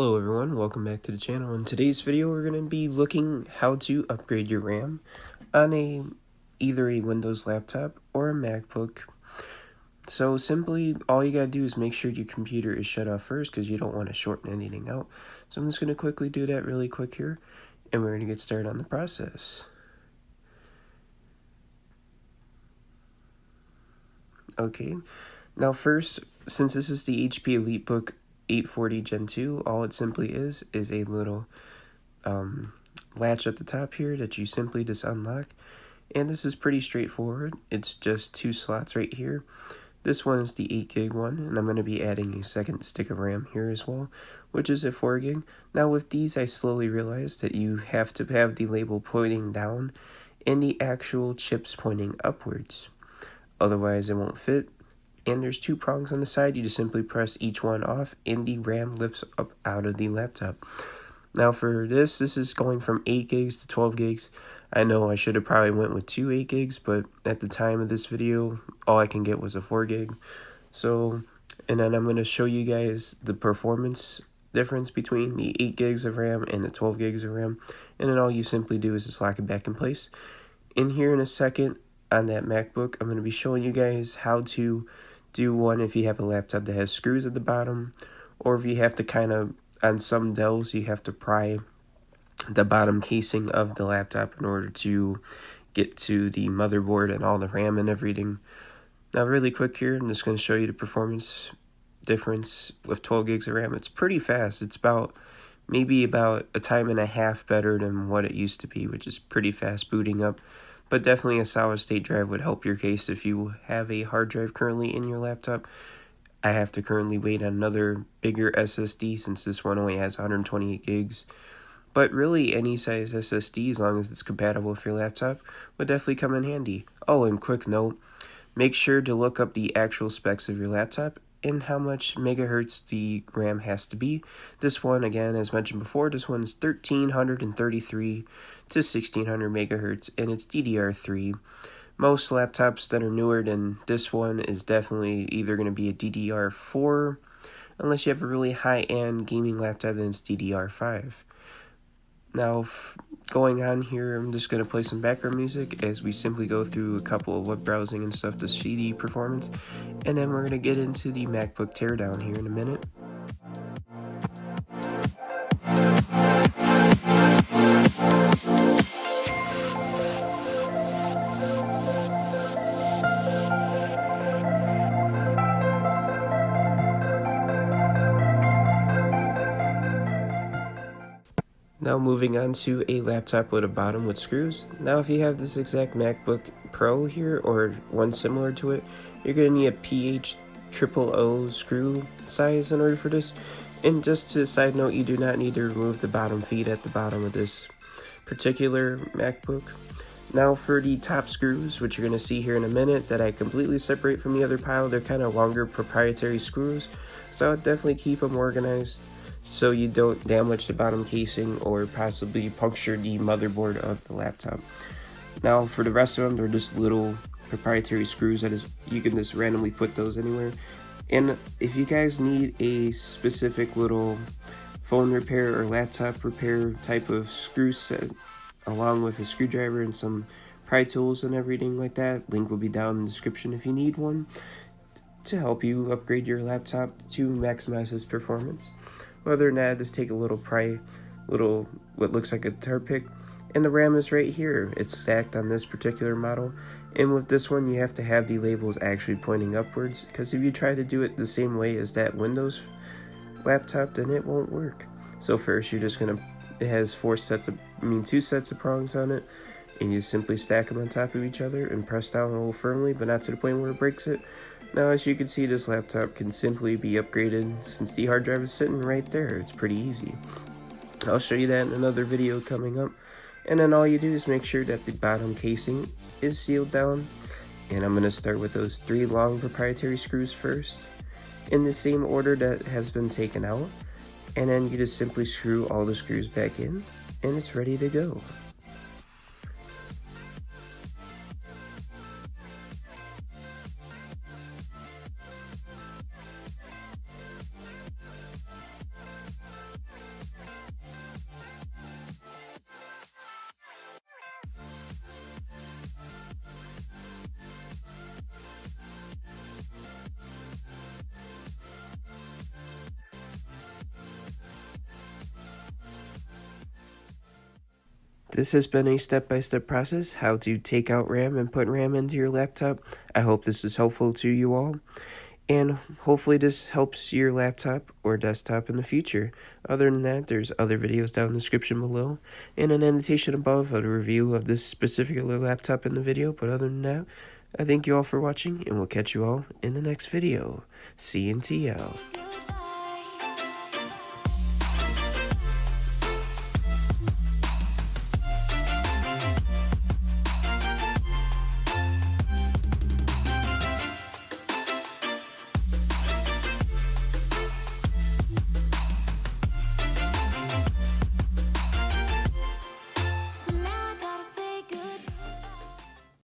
Hello everyone, welcome back to the channel. In today's video we're going to be looking how to upgrade your RAM on either a Windows laptop or a MacBook. So simply all you got to do is make sure your computer is shut off first because you don't want to shorten anything out. So I'm just going to quickly do that really quick here and we're going to get started on the process. Okay, now first, since this is the HP EliteBook 840 Gen 2, all it simply is a little latch at the top here that you simply just unlock. And this is pretty straightforward. It's just two slots right here. This one is the 8 gig one, and I'm going to be adding a second stick of RAM here as well, which is a 4 gig. Now with these, I slowly realized that you have to have the label pointing down and the actual chips pointing upwards. Otherwise, it won't fit. And there's two prongs on the side. You just simply press each one off and the RAM lifts up out of the laptop. Now for this is going from 8 gigs to 12 gigs. I know I should have probably went with two 8 gigs, but at the time of this video, all I can get was a 4 gig. So, and then I'm going to show you guys the performance difference between the 8 gigs of RAM and the 12 gigs of RAM. And then all you simply do is just lock it back in place. In here in a second, on that MacBook, I'm going to be showing you guys how to do one if you have a laptop that has screws at the bottom, or if you have to kind of, on some Dells, you have to pry the bottom casing of the laptop in order to get to the motherboard and all the RAM and everything. Now really quick here, I'm just going to show you the performance difference with 12 gigs of RAM. It's pretty fast. It's maybe about a time and a half better than what it used to be, which is pretty fast booting up. But definitely a solid state drive would help your case if you have a hard drive currently in your laptop. I have to currently wait on another bigger SSD since this one only has 128 gigs. But really any size SSD, as long as it's compatible with your laptop, would definitely come in handy. Oh, and quick note, make sure to look up the actual specs of your laptop and how much megahertz the RAM has to be. This one, again, as mentioned before, this one is 1333 to 1600 megahertz, and it's DDR3. Most laptops that are newer than this one is definitely either going to be a DDR4, unless you have a really high-end gaming laptop, then it's DDR5. Now, going on here, I'm just going to play some background music as we simply go through a couple of web browsing and stuff to see the performance, and then we're going to get into the MacBook teardown here in a minute. Now moving on to a laptop with a bottom with screws. Now if you have this exact MacBook Pro here or one similar to it, you're going to need a PH00 screw size in order for this. And just to side note, you do not need to remove the bottom feed at the bottom of this particular MacBook. Now for the top screws, which you're going to see here in a minute, that I completely separate from the other pile. They're kind of longer proprietary screws, so I'd definitely keep them organized so you don't damage the bottom casing or possibly puncture the motherboard of the laptop. Now for the rest of them, they're just little proprietary screws that you can just randomly put those anywhere. And if you guys need a specific little phone repair or laptop repair type of screw set, along with a screwdriver and some pry tools and everything like that, link will be down in the description if you need one to help you upgrade your laptop to maximize its performance. Other than that, just take a little what looks like a guitar pick, and the RAM is right here. It's stacked on this particular model, and with this one you have to have the labels actually pointing upwards, because if you try to do it the same way as that Windows laptop, then it won't work. So first you're just gonna, it has two sets of prongs on it, and you simply stack them on top of each other and press down a little firmly, but not to the point where it breaks it. Now as you can see, this laptop can simply be upgraded since the hard drive is sitting right there. It's pretty easy. I'll show you that in another video coming up. And then all you do is make sure that the bottom casing is sealed down. And I'm going to start with those 3 long proprietary screws first, in the same order that has been taken out. And then you just simply screw all the screws back in, and it's ready to go. This has been a step-by-step process, how to take out RAM and put RAM into your laptop. I hope this is helpful to you all, and hopefully this helps your laptop or desktop in the future. Other than that, there's other videos down in the description below, and an annotation above of a review of this specific laptop in the video. But other than that, I thank you all for watching, and we'll catch you all in the next video. See you in TL.